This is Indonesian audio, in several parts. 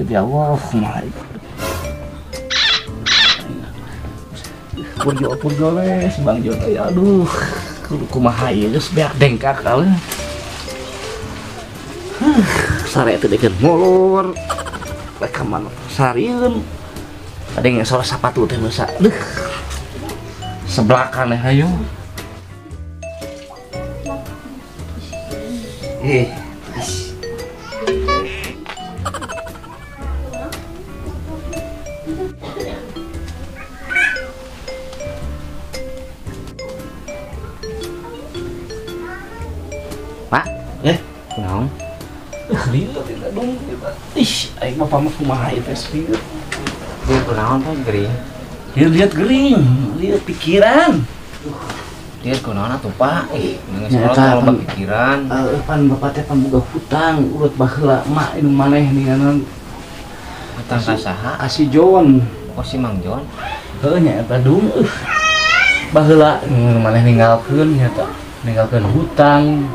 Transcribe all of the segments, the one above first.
Ya Allah, my purjo wes Bang Jono ya aduh kumaha ieu geus beak dengkak kali sare teh dikeun molor rek mana sarieun ada yang salah sapatu teh masa sebelakan ya hayu Pak, kunaon? Lihat tidak dong kita. Ih, aing bapak mah kumaha itu lihat. Dia kunaon Pak gering? Lihat gering, lihat pikiran. Dia kunaon atuh Pak? Ngeus kalau pikiran. Pan bapak teh pan boga hutang, urut baheula mak inu maneh ninganan. Hutang ka saha? Ka si John. Oh si Mang John. Heuh nya eta dung. Baheula maneh ninggalkeun nya teh. Ninggalkeun hutang.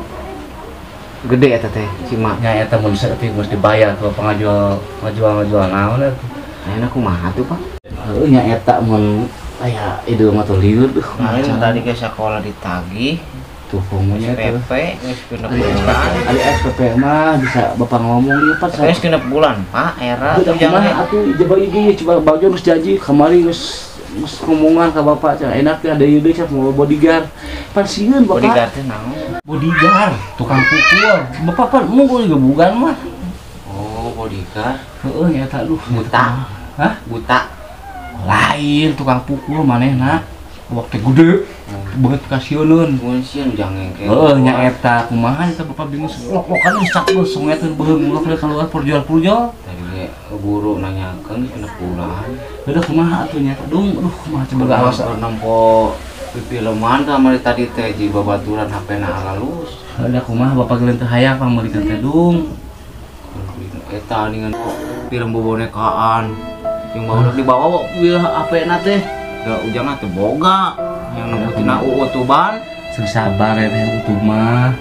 Gede eta teh si Mak. Nya eta mun saeutik mesti dibayar ke ngajual naon eta. Ayeuna kumaha tuh Pak? Heuh nya eta mun aya ide mah teh lieur kemarin tadi ke sekolah ditagih tuh pokoknya SPP geus genep bulan. Ada SPP mah bisa Bapak ngomong ieu Pak. Geus genep bulan Pak, era tuh jangan atuh coba ieu coba Bang Jon geus janji kamari geus ngomongan ka Bapak cenah enak teh ada ide cenah mau bodyguard. Pan sieun Bapak. Bodyguard teh naon? Bodyguard, tukang pukul. Bapak pan mungkul juga bukan mah. Oh, bodyguard. Heeh nya eta aduh buta. Hah? Buta. Lain tukang pukul manehna. Waktu gede. Banget kasieun. Mun jangan ke. Heeh nya eta kumaha eta Bapak bingung. Lok-lokan sak geus songeteun beuheung ulak keluar purjol-purjol. Tadi guru nanyakeun genep bulan. Udah kumaha atuh nya dung aduh kumaha coba awas nampo filman kamari tadi teh ji babaturan HP-na halus. Ada kumaha Bapak geuleun teu hayang pamelikeun teh dung. Eta ningan film bobonekaan yang baru dibawa ieu HP-na teh. Da ujangna teh boga yang nembutina utuban. Sing sabar ya teh utub mah.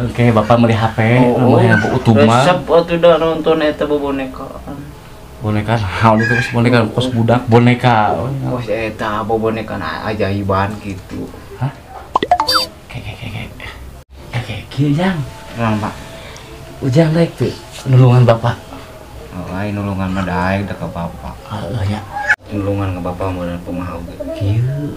Oke Bapak meuli HP yang utub mah. Resep atuh da nonton eta bobonekaan. Boneka naon itu boneka kos budak boneka. Kos eta bobonekaan ajaiban gitu. Hah? Kayak kieu jang. Naon Pak? Ujang daek teh nulungan Bapak. Oh, ai nulungan mah daek da ka Bapak. Heeh nya. Nulungan ka Bapak mah kumaha oge. Kieu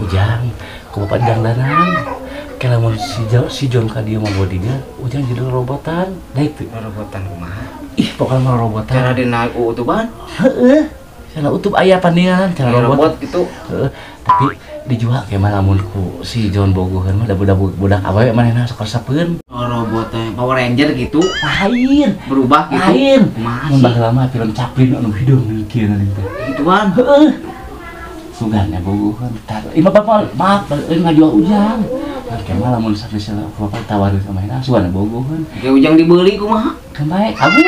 Ujang ku Bapak dangdanan. Kala mun si John ka dieu mah bodyguard, Ujang jadi robotan. Daek teh robotan kumaha? Ih, pokoknya robotan. Cara dinaik utuban? Heeh. Cara utub aya pandingan, cara robot gitu. Heeh. Tapi dijual kayak mah lamun ku si John bogoheun mah da budak awewe manehna sok resepkeun. Oh, robot Power Ranger gitu. Lain, berubah gitu. Lain. Mun baheula mah film Chaplin anu hideung kieu na ditu. Gituan. Heeh. Sugannya bogoheun. Imah Bapak maaf ngajual Ujang. Kayak mah lamun sanesna Bapak tawarin sama manehna sugan bogoheun. Kayak Ujang dibeli kumaha? Kan bae kabur.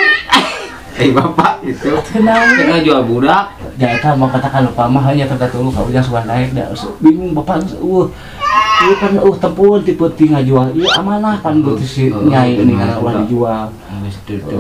Bapak itu kenal kita jual budak ya eta mau katakan lupa mah hanya tergantung ka Ujang sugan naik da bingung Bapak ieu kan tempun tipe tinggal jual ieu amanah pan beuti si nyai ini kana ulah dijual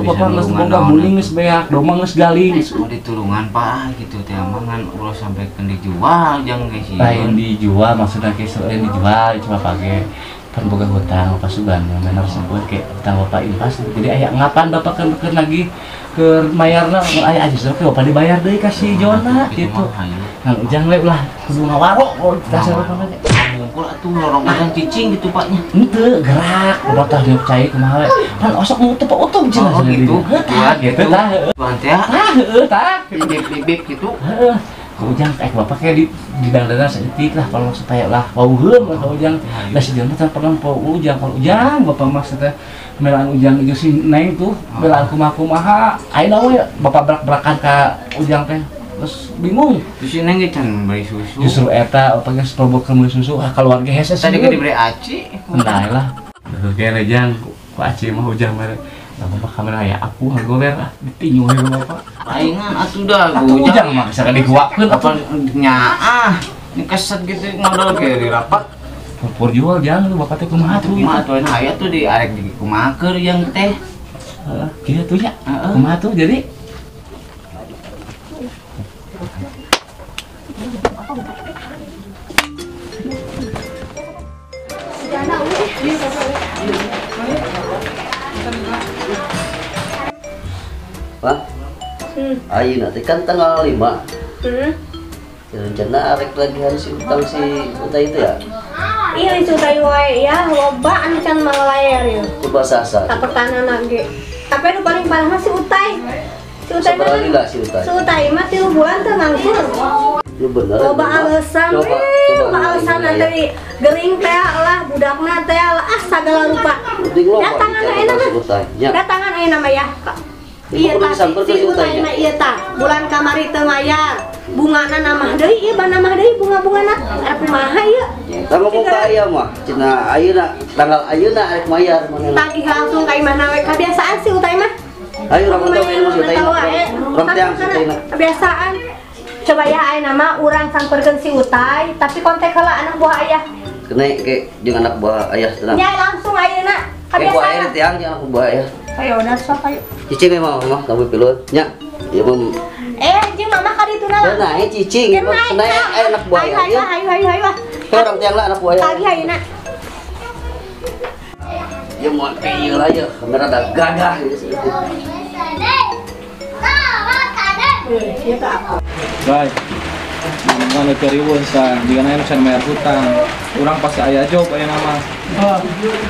Bapak geus boga muling geus beak domang geus galing mau ditulungan Pak gitu teh amangan ulah sampekeun dijual jang geus lain dijual maksudna geus dijual cuma page kan boga hutang Bapak sugan bener sebut ke hutang Bapak impas jadi aya ngapan Bapak kan lagi ke mayarna aya aja sok Bapak dibayar deui ka si Jona gitu. Nah Ujang we ulah kudu ngawaro kasar Bapak teh. Mungkul atuh lorong Ujang cicing gitu Paknya. Henteu gerak Bapak tah dipercaya kumaha we. Kan osok nutup utub cenah gitu. Gitu tah. Bantu ya. Heueuh tah. Bip gitu. Heeh. Ujang Bapak kayak di dandanan saeutik lah kalau supaya lah wauheum lah Ujang. Da si Jona teh pernah Ujang Bapak mah teh melaan Ujang jeung si Neng tuh melaan kumaha ayeuna we Bapak brak-brakan ka Ujang teh terus bingung terus si Neng can beli susu justru eta apa geus probokeun beli susu keluarga hese tadi ge diberi aci entah lah kene Jang ku aci mah Ujang mere Bapak kamera ya aku ngagoler ah ditinyu ya Bapak. Palingan atuh dah Atuh ujang mah bisa diguakeun apa nyaa ini keset gitu modal kayak di rapat. Pur jual jangan lu Bapak teh kumaha tuh Kumaha tuh aya tuh di arek di kumaha keur yang teh. Heeh, kieu tuh ya. Kumaha tuh jadi Pak, ayo nanti kan tanggal 5. Rencana arek lagi harus utang si Uta itu ya? Iya itu tayu wae ya, loba anu can malalayar ya. Coba sasa. Tak pertahanan lagi. Tapi nu paling parah mah si Utai. Si Utai mah. Seberapa lila si Uta? Si Utai mah 3 bulan teu ngangkur. Lu bener. Loba alasan, loba alasan teh gering teh lah budakna teh lah sagala rupa. Datangan ayeuna mah. Datangan ayeuna mah ya. Iya tah, si Utai mah ieu tah. Bulan kamari teu mayar. Bungana namah deui ieu ban namah deui bunga-bungana. Arep kumaha ieu? Tah ngomong ka aya mah, cenah ayeuna tanggal ayeuna arek mayar manehna. Tagih langsung ka imahna we kebiasaan si Utai mah. Ayo urang teh mah si Uta. Urang teh si Uta. Kebiasaan. Coba ya ayeuna mah urang sampeurkeun si Utai, tapi kontak heula anak buah ayah. Kene ke jeung anak buah ayah tenang. Nya langsung ayeuna Ke buah ayah kebiasaan. teh jeung anak buah ayah. Ayo udah sok ayo. Cicing mah kamu pilu nya. Ieu mah Jeung mama ka dituna lah. nah cicing, kena anak buah ayah. Hayu. Ke urang teh anak buah ayah. Tagih ayeuna. Ya mau kayak ieu lah ya, kamera ada gagah gitu. Ieu teh apa? Baik. Mana keriweuh sa digana anu can mayar hutang. Urang pasti aya job aya nama.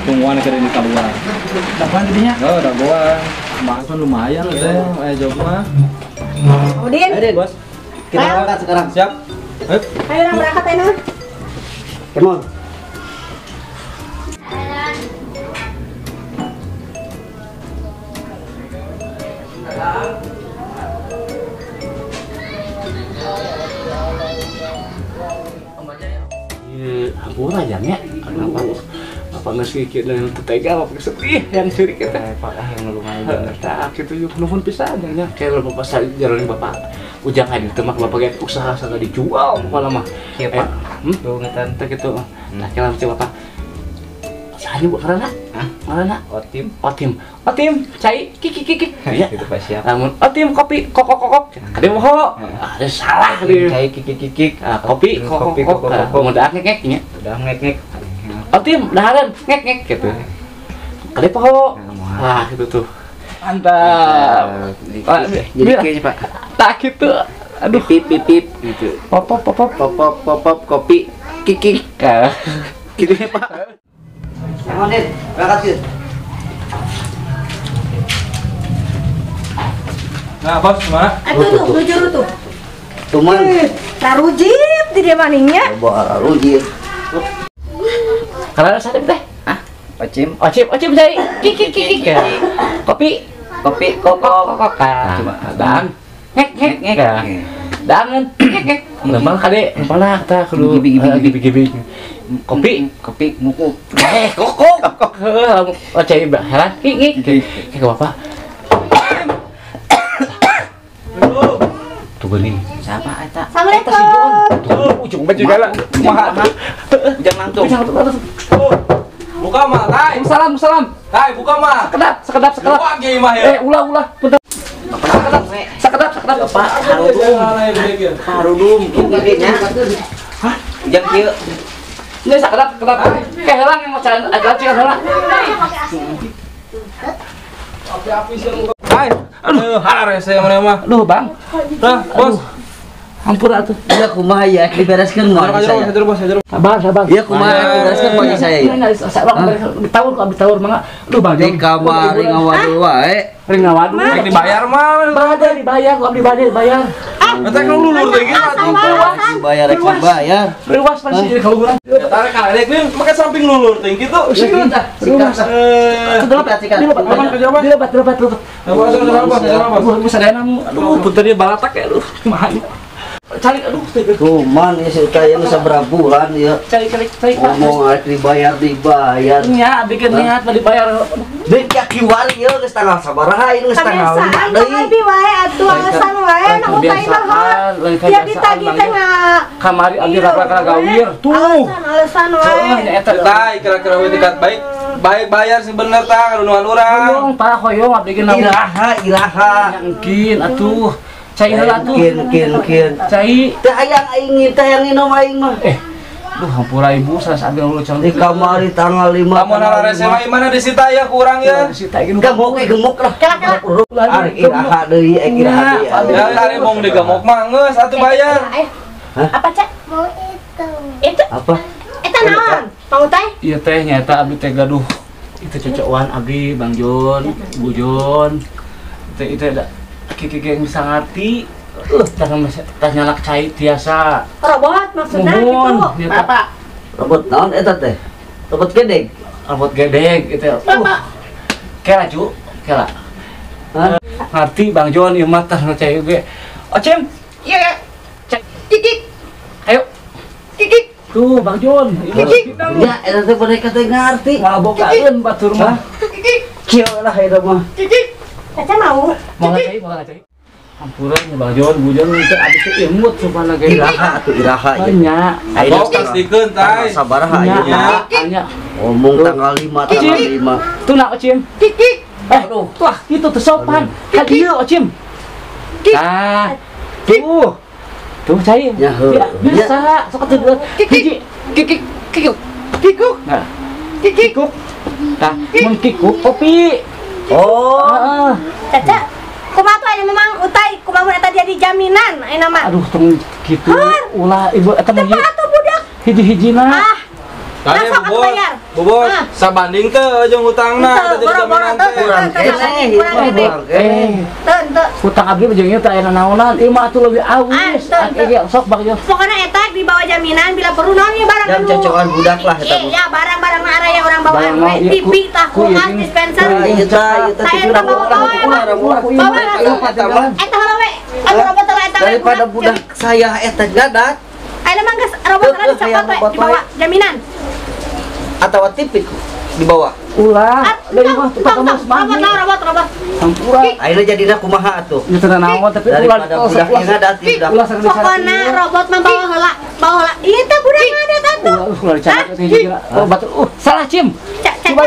Tungguan keur di keluar. dapan dinya. Oh, udah gua. Masa lumayan teh aya job mah. Udin. Ayo bos. Kita berangkat sekarang. Siap. Hep. Ayo urang berangkat ayeuna. Come on. Aku aja nya. Kenapa? Apa ngasih kieu dan tega apa sedih yang sirik kita. Pak yang lumayan. Tak gitu yuk nuhun pisan nya. Kayak Bapak jalan Bapak. Ujang hadir teh mah Bapak ge usaha sagala dijual pokona mah. Iya Pak. Tuh ngetan Teh gitu. Nah, kira mesti Bapak. Saha Bu karana? Hah? Karana? Otim. Otim, cai kiki. Ya. Itu Pak siap. Lamun otim kopi kokok. Kade moho. Ada salah deui. Kayak kikik. Kopi kokok. Mun dah ngek nya. Udah ngek. Otim dahareun ngek gitu. Kade poho. Wah, gitu tuh. Mantap. Jadi kayaknya Pak. Tak gitu. Aduh, Pip gitu. pop Pop kopi kikik. gitu ya Pak. Come on, Din. Berangkat yuk. Nah, bos, gimana? Tuh, juru tuh. Cuman Tarujit di dia maningnya. coba ruji. Karena sadep teh. Hah? Ocim. Ocim cai kiki. Kopi kokok. Coba. Dan ngek. Dan ngek. Lembang kade, empana kita kudu gibi. Kopi Muku. kokok. Cai heran ngek. Ke Bapak. Tuh geuning. Siapa eta? Assalamualaikum. Ujung baju gala. Kumaha? Jangan langsung. Buka mah, Kai. Salam. Kai, buka mah. Sekedap. Buka ge mah ya. Ulah. Punten. Sekedap. Pak Harudum ini nya. Hah? Jangan kieu. Ini sekedap. Kayak helang yang macan ada cikan helang. Kai. Aduh, hares saya mana mah. Aduh, Bang. Dah, bos. Ampun atuh. Iya kumaha ya dibereskeun moal saya. Hajar bos. Sabar. Iya kumaha dibereskeun moal saya. Ditawur mangga. Aduh, Bang. Di kamar ngawadu wae. Ring ngawadu. Rek dibayar mah. Bade dibayar, kok dibayar. Eta kan lulur teh gitu. Dibayar rek dibayar. Rewas pasti jadi keluaran. Ya tarik karek nih make samping lulur teh gitu. Sikat. Dilebat. Apa? Aduh, punten dia balatak ya, aduh. Kumaha. Cari aduh Cuman ya si utay yang seberapa bulan ya. cari Ngomong arek dibayar. nya bikin niat mau dibayar Deui kaki wali ya geus tanggal sabaraha ieu geus tanggal 5 Kebiasaan deui. tapi wae atuh alasan wae na utay mah. Ya ditagih teh kamari abdi raka gawir tuh alasan wae. eta Tay kira-kira we tikat baik bayar sebenarnya tah karunuan urang. hoyong para hoyong abdi geus Iraha. mungkin atuh cai heula atuh Kin. cai Teh hayang aing teh yang nginum aing mah. duh hampura ibu sanes abdi nu lucang Di kamari tanggal 5. Lamun alares mah mana disita ya kurang ya. sita ieu Gemuk lah. Ari iraha deui, iraha deui. Ya hari mau digemuk mah geus atuh bayar. Apa cak? Mau itu. Itu Apa? eta naon? Mang Utay? ieu teh nyata abdi teh gaduh itu cocokan abdi Bang Jon Bu Jon itu ada kiki yang bisa ngerti tah nyalak cai tiasa Robot maksudnya Muhun, gitu. ya, Apa? Robot naon eta teh? Robot gedeg. robot gedeg itu kela cu kela Hah? ngerti Bang Jon ieu mah tah cai ge ocem Iya. cek Kikik. ayo Kikik. tuh Bang Jon Ya, eta teh mereka teh ngarti. ngabogaeun batur mah Kieu lah eta mah. Kikik. Caca mau. mau ngacai Hampura nya Bang Jon Bu Jon itu abdi teh imut supana ge Iraha atuh iraha ieu. nya Tos pastikeun tay. Sabaraha nya ieu mah. nya Ngomong tanggal 5 tanggal 5. tuh nak ocim Kikik. aduh wah gitu tuh sopan hadieu ocim ah tuh cai Ya, heuh. bisa sok atuh hiji kikik kikuk nah kikuk tah mun kikuk kopi Oh, heeh Caca. Kumaha tuh aya memang Utay, kumaha eta jadi jaminan ayeuna mah. aduh tong kitu ulah ibu eta mah Teu atuh budak. hiji-hijina Ah. Tadi Langsung aku bobot. bayar. Bobot Ah. sabanding teh jeung hutangna Teu, teh jadi boro-boro jaminan teu. teh. kurang Kurang kene, kurang kene. Teu. hutang abdi jeung ieu teh aya naonan ieu mah atuh leuwih awis Ah, teu, ge sok Bang Jon Pokoknya eta di bawah jaminan bila perlu naon ieu barang Dan cocokan budak lah eta mah. Iya, barang-barang area yang orang bawaan Barang we, mah, iya, TV, tah, ku kulkas, ini. dispenser. Nah, ieu teh Saya kurang bawa bawa, bawa langsung. eta mah. Eta heula we, atuh robot heula eta we. Daripada budak saya eta gadat Ayeuna mah geus robot heula dicopot we, robot di bawah jaminan. atau tipik dibawa. ulah leuwih mah tempat Robot, kamu robot. hampura Ayeuna jadina kumaha atuh? ieu teh naon tapi ulah Daripada budak yang gadat budak. ulah sakit Pokona robot mah bawa heula, bawa heula. Ieu teh budak ngadat atuh. ulah dicatat teh hiji oh batur salah cim Caca mau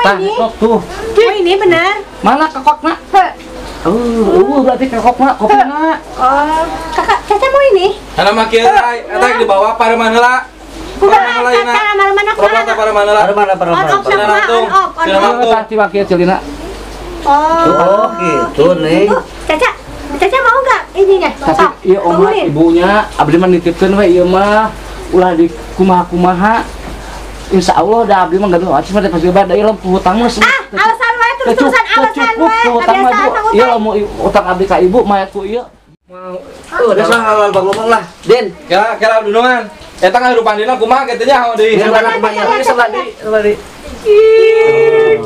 tah ini. kok tuh Oh ini benar. mana kekokna berarti kekokna kopina Oh, kakak Caca mau ini? Kana mah kieu tay, eta dibawa pareman heula. Pareman heula ieu na. Cara mana-mana Robot teh pareman heula. Para On off Tina sama langsung. on off, on Tina off. langsung. tah tiba kieu celina Oh, gitu nih. Caca mau nggak ininya? tapi ieu omah ibunya abdi mah nitipkeun we ieu mah ulah di kumaha-kumaha Insya Allah dah abdi mah gaduh acih mah pasti bada ieu lampu hutang mah Alasan wae terus-terusan alasan wae. hutang mah Kebiasaan mah ieu utang. lamun utang abdi ka ibu mayatku ieu Udah lah halal bang ngomong lah. Den, Kira dunungan. Eta ngahirupan dina kumaha kitu nya deui. biar mana kumaha Ini sebadi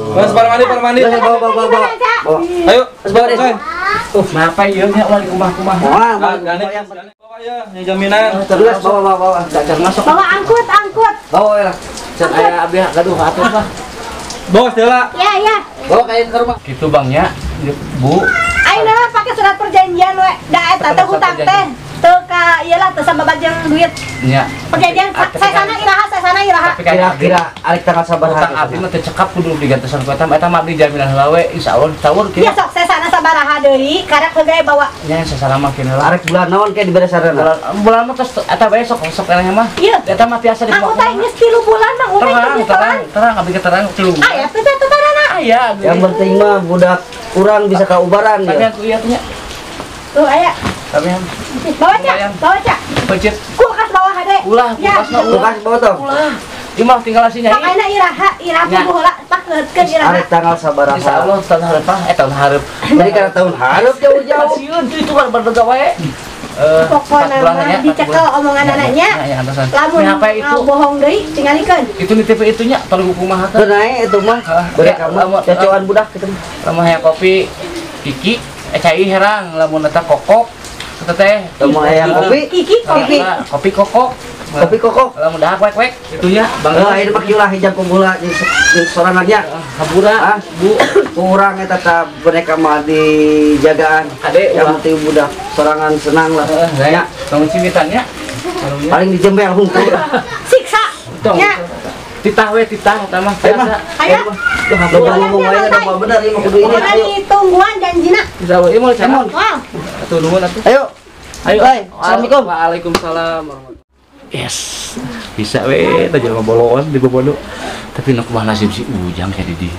Mas parmandi. bawa. Ayo, Bawa deh. coy. kenapa ieu nya ulah di kumaha-kumaha Wah, Gani bawa ya, nya jaminan. terus bawa. cacar masuk Bawa angkut. Bawa ya. can aya abdi gaduh atuh mah Bos deula. Ya. Bawa kain ke rumah. kitu bangnya Bu Ayeuna pakai surat perjanjian we. Da eta teh hutang teh. Teu ka ieu lah teu sababajang duit. nya Perjanjian saya sana iraha. tapi kayak Kira-kira arek tanggal sabar utang abdi mah teu cekap kudu digantosan ku eta mah abdi jaminan heula we insyaallah ditawur kieu Ya sok saya sana sabaraha deui karek heugay bawa. nya sasalama kieu heula Arek bulan naon kayak dibere sarana. bulan mah tos eta bae sok elehnya mah Iya. eta mah tiasa di Aku teh geus 3 bulan mah umeh terang abdi keterang tilu Aya teh tetarana. aya Yang penting mah budak kurang bisa kaubaran tapi ya. aku iya tuh nya Tuh aya. tapi yang Bawa Cak. pecit Kulkas bawah hade. ulah Ya. kulkas mah Tuh kasih bawa tuh. ulah di mah tinggal asinya Sok ayeuna iraha Ya. puguh heula tak keutkeun iraha. Arek tanggal sabar. insyaallah tahun hareup tahun hareup Jadi karena tahun harap jauh-jauh. Siun itu kan berdaga wae Pokona mah dicekel omongan anaknya. ya antasan Lamun ini apa itu bohong deui tingalikeun. itu di TV itunya tolong kumaha Tuh naik itu mah. Bere Ya, kamu lamun- cocokan budak gitu. lamun hayang kopi kiki cai herang lamun eta kokok Teteh. Temu ayam kopi. Kiki kopi. Kopi kokok. Kopi koko. Kalau mudah wek itu ya, Bang. Ini pakai ulah hijab pemula di sorangannya. Habura, Bu, kurang eta teh boneka mah dijagaan. Ade Yang penting budak sorangan senang lah. Ya, tong cimitannya. Paling dijembel hungkul. Siksa. Tong. Ya. Titah utama. Ayo mah. Ayo. Duh, aku ngomong wae ada mah bener ieu kudu ini. Pokoknya Ayo. ditungguan janjina. Bisa we mau cara. Wow. Atuh nuhun atuh. Ayo. Ayo. Hai, assalamualaikum. Waalaikumsalam warahmatullahi. Yes. Bisa we ta jelema bolon di bobodo. Tapi nu kumaha nasib si Ujang jadi di.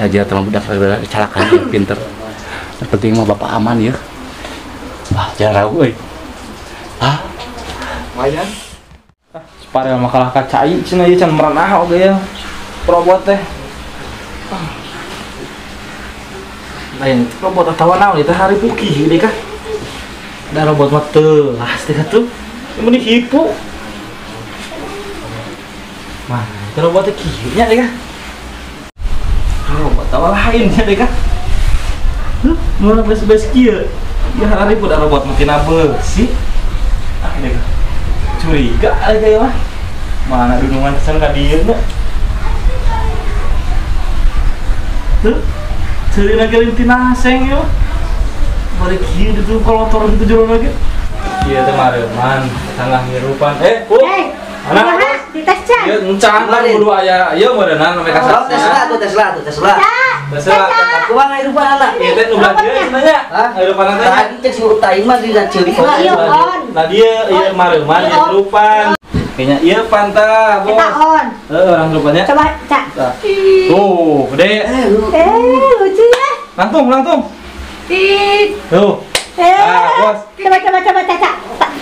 Saja teman budak kecelakaan pinter. Yang penting mah bapak aman ya. Wah, jarang euy. Lumayan. Parel makalah kacai cenah ieu can merenah oge ya. Robot teh. Lain robot atawa naon eta hari pukih deui kah? Da robot mah teu las teh atuh. Mending hipu. Mah, eta robot teh kieu nya deui kah? Robot atawa lain nya deui kah? Mun beres-beres kieu. Ya hari pun robot mah tina beusi. Deui kah? Curiga aja ya mah. Mana dunungan kesan ka dieu nya. Tuh. Ceri lagi tina seng yo. Bari kieu ditu kolotor ditu jero lagi. Ieu teh mareman, tangah ngirupan. Bu. Anak bos. Dites cak. Ieu encan lah kudu aya ieu meureunana meka Oh, Tesla. Cak. Tesla. Aku mah ngairupan anak. Ieu teh nu belah dieu sebenarnya. Ngairupan teh. Tadi cek suruh taima di ceurik. Iya, on. Nah dia ieu mareman ieu rupan. Kayaknya ieu pantah, Bos. Kita on. Orang rupanya. Coba cak. Tuh, gede. Lucu ya. Langsung. Tuh. Bos. Coba Caca.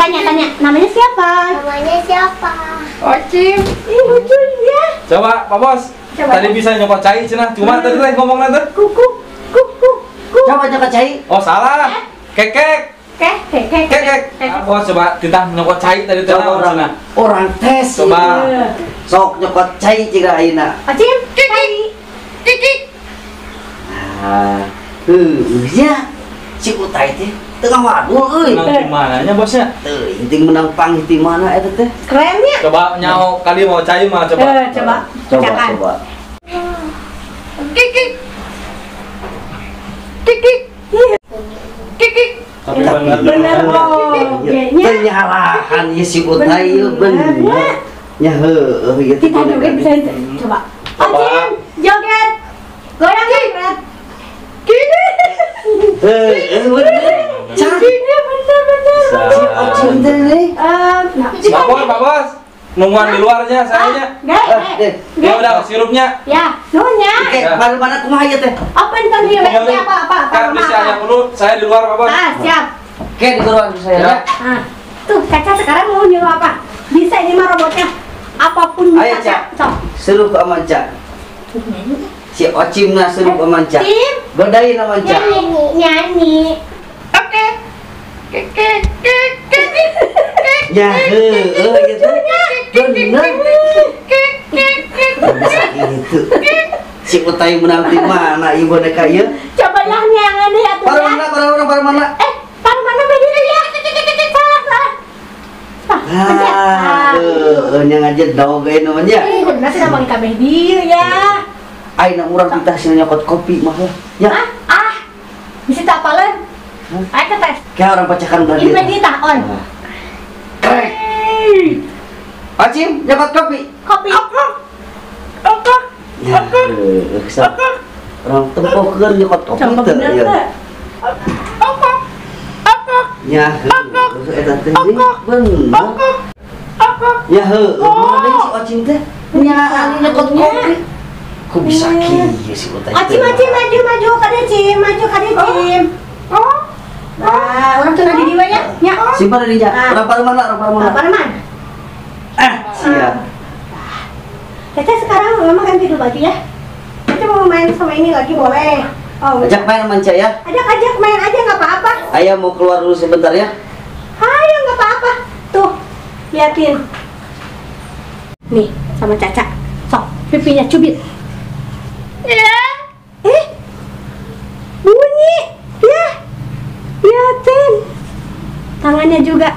Tanya. Namanya siapa? Ocim. Ih, lucu ya. Coba, Pak Bos. Coba. Tadi bisa nyokot cai cenah, cuma tadi teh ngomong nanti. Kuku. Coba cai. Oh, salah. Kekek. Bos coba titah nyokot cai tadi teh naon cenah. Orang tes. Coba. Sok nyokot cai jika ayeuna. Ocim. Kiki. Ah, ya. Si Utai teh tengah wadul euy. Menang di mananya, Bosnya? Teu, inting menang pang di mana eta teh? Keren ya. Coba nyao kali mau cai mah coba. Coba. Coba. Kiki. Tapi bener. Bener oh. Penyalahan ya si Utai ieu bener. Nya heueuh ieu teh. Kita joget bisa coba. Ocim, joget. Goyang joget. Gini. Bener. Gini bener. Si Ocim teh nih. Pak Bos. Nungguan di luarnya sayanya. Ya udah sirupnya. Ya, nunya. Oke, mana kumaha ieu teh? Apa entar dia apa? Kan bisa ayam dulu, saya di luar Pak Bos. Siap. Oke, di luar saya ya. Tuh, Caca sekarang mau nyuruh apa? Bisa ini mah robotnya. Apapun Ayo, bisa, Cak. Sok. Seru ke Amanca. Si Ocim na seru ke Amanca. Ocim. Godain Amanca. Nyanyi. Oke. Ya heueuh gitu. Bener. Bisa gitu. Si Utai menang di mana ieu boneka ieu? Coba yang nyanyi nih atuh ya. Para mana? Taruh mana beda ya? Salah. Nya ngajedog ge namanya. Bener sih namanya kabeh dieu ya. Ayeuna urang kita sih nyokot kopi mah ya. Bisa tak apalen? Ayo ke tes. Kayak orang pacakan berarti. Ini lagi tak on. Krek. Ocim, nyokot kopi. Kopi. Ya, sok. Orang tempoh keur nyokot kopi Coba teu bener ya. teh. Ya, eta teh bener. Ya mana deui si Ocim teh? Nya ali nyokot kopi. Kok bisa kieu si Utai? Acim maju kada Cim, Cim. Nah, orang teu di dieu ya. Nya. Simpan di nya. Orang mana? Apa man? Siap. Caca sekarang memang ganti dulu baju ya. Caca mau main sama ini lagi boleh. Oh, Ajak main Manca ya. ajak main aja nggak apa-apa. Ayah mau keluar dulu sebentar ya. Ayo nggak apa-apa. Tuh, liatin. Nih, sama Caca. Sok, pipinya cubit. Ya. Bunyi. Ya. Liatin. omongannya juga.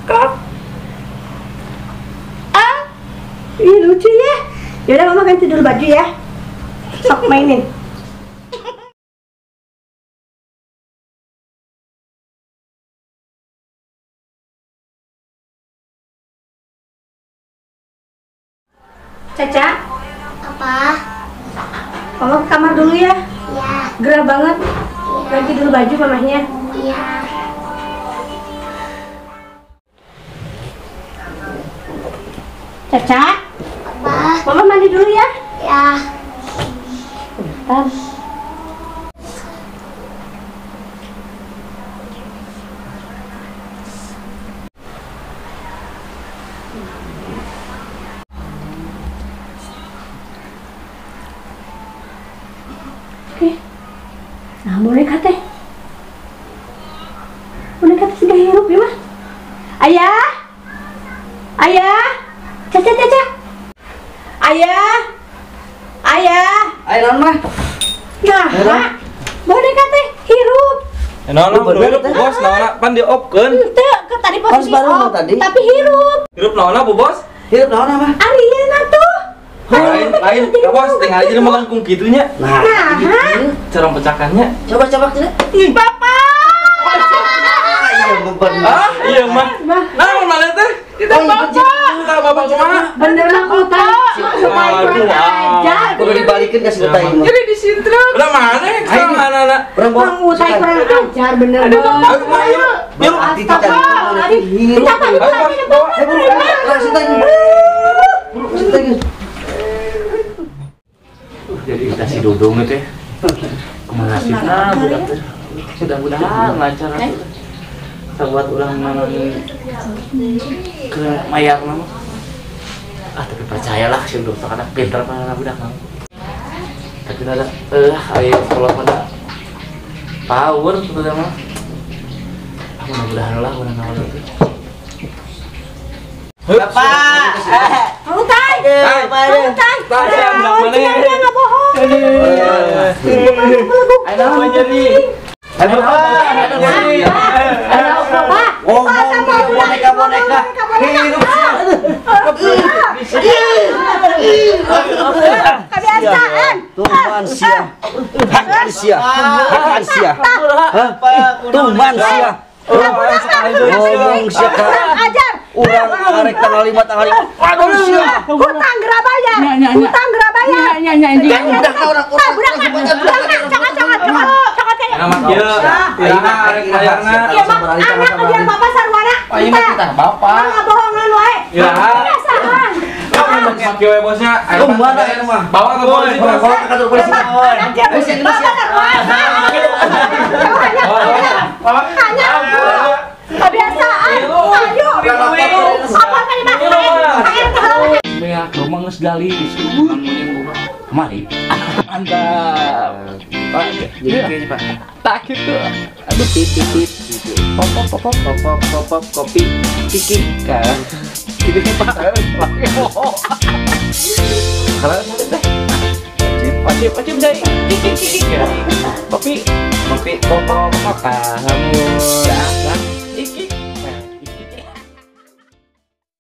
Kok? Ih lucu ya. Yaudah mama ganti dulu baju ya. Sok mainin. Caca, Apa? mama ke kamar dulu ya. Ya, Gerah banget. Ganti dulu baju mamahnya. ya. Caca, Apa? mama mandi dulu ya. Ya. Bentar. Oke. Nah, boneka teh. Boneka teh sudah hirup ya, mah. Ayah. Ayah. Caca, caca. Ayah. Ayah. Ayo non mah. Nah, boneka teh hirup. Naona Bener, hirup teh. bos, naona pan diopkeun. Teu ke tadi posisi baru off, tadi. tapi hirup. Hirup naona Bu Bos? Hirup naon mah? Arieuna tuh. Lain ya bos, tinggal aja mau langkung gitunya. Nah, gitu. Cara pecahkannya. Coba kita. Bapak. Iya beban. Ah, iya mah. Nah, mana teh? Kita Oh, iya, bapak. Kita bapak kumaha? Bener lah kota. Aduh, aja. Kudu dibalikin ke si Utai mah. Jadi disintruk. Udah mana? Sama anak-anak. Urang Bang Utai kurang ajar bener. Ayo, yuk. Yuk. Hirup. Jadi kita si Dodong itu ya. Kemana sih? Nah, budak teh. Mudah-mudahan lancar atuh. Sabuat ulang manoni ke mayar nama. Ah, tapi percayalah si dokter anak pintar mana budak mah. Tapi ada ayo kalau pada power sebetulnya mah. Mudah-mudahan lah mudah-mudahan itu. Bapak. Bang Utai. Bang Utai. Tasya bilang mana? Dia nggak bohong. Ayo apa jadi? Ayo Bapak. Bapak. Ngomong boneka-boneka. Hirup Kebiasaan. Tuman sia. Hakan sia. Hakan sia. Hah? Tuman sia. Ngomong sia ka. Ajar. Urang arek tanggal 5 tanggal 5. Aduh sia. Hutang gerabaya. Hutang gerabaya. Udah ka urang Nama kieu. Tirana arek bayarna. Iya mah anak kerjaan bapak sarwana. Ayo mah kita bapak. Nggak bohongan wae. Iraha. Kebiasaan. Kamu mau kieu we bosnya. Ayo Mana ya mah? bawa ke polisi. Bawa ke kantor polisi. Ayo sia geus sia. Hanya kebiasaan. Ayo. Apa kali mas? Ya, rumah nges gali kemari. Mantap. Pak, jadi kayaknya Pak. Tak gitu. Aduh, tit. Pop, kopi, kiki kan. Gitu nih Pak. Kalau wajib jadi kiki ya. Kopi, pop, kamu. Ya,